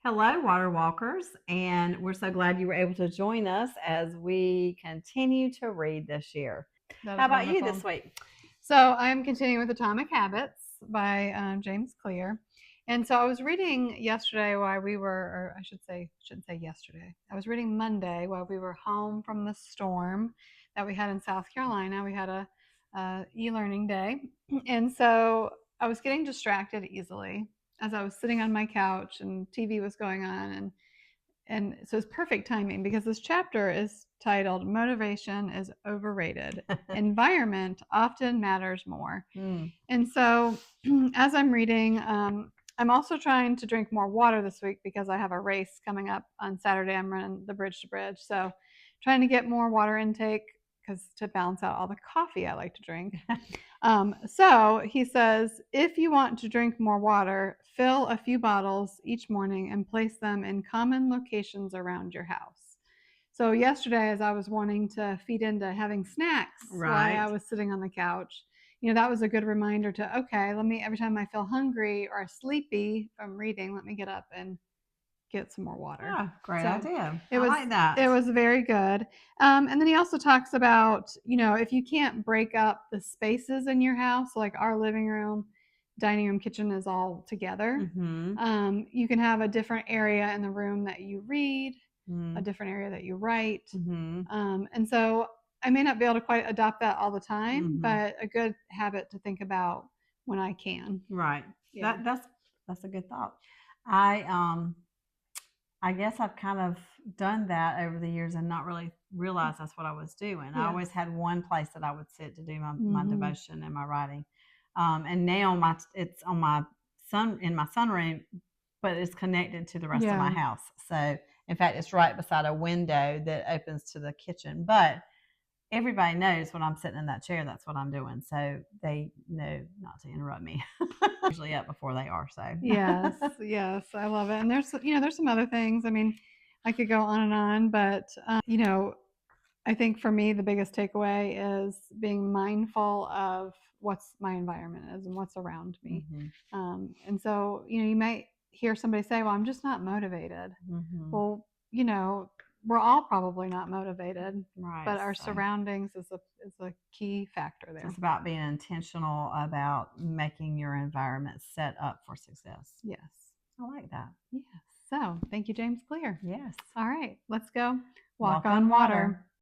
Hello, Water Walkers, and we're so glad you were able to join us as we continue to read this year. That How is about you wonderful. this week? So I'm continuing with Atomic Habits by James Clear. And so I was reading yesterday while we were, or I should say, shouldn't say yesterday. I was reading Monday while we were home from the storm that we had in South Carolina. We had a e-learning day, and so I was getting distracted easily as I was sitting on my couch and TV was going on, and so it's perfect timing because this chapter is titled Motivation is Overrated. Environment often matters more. Hmm. And so as I'm reading, I'm also trying to drink more water this week because I have a race coming up on Saturday. I'm running the bridge to bridge. So trying to get more water intake because to balance out all the coffee I like to drink. So he says, if you want to drink more water, fill a few bottles each morning and place them in common locations around your house. So yesterday, as I was wanting to feed into having snacks while Right. I was sitting on the couch, that was a good reminder to, okay, let me, every time I feel hungry or sleepy from reading, let me get up and get some more water. Ah, great So idea. it I was like that. it was very good. And then he also talks about, if you can't break up the spaces in your house, like our living room, dining room, kitchen is all together. Mm-hmm. You can have a different area in the room that you read, a Mm-hmm. different area that you write. Mm-hmm. And so I may not be able to quite adopt that all the time, Mm-hmm. but a good habit to think about when I can. Right. Yeah. That's a good thought. I guess I've kind of done that over the years and not really realized that's what I was doing. I Yes. always had one place that I would sit to do my Mm-hmm. devotion and my writing. And now it's on my in my sunroom, but it's connected to the rest of my Yeah. house. So in fact, it's right beside a window that opens to the kitchen. But everybody knows when I'm sitting in that chair, that's what I'm doing. So they know not to interrupt me. Usually up before they are. So Yes, yes, I love it. And there's some other things. I mean, I could go on and on, but I think for me the biggest takeaway is being mindful of what's my environment is and what's around me. hmm And so, you might hear somebody say, "Well, I'm just not motivated." hmm Well, we're all probably not motivated, right. but our So surroundings is a key factor so there. it's about being intentional about making your environment set up for success. Yes. I like that. Yes. So, thank you, James Clear. Yes. All right, let's go walk Walk on on water. water.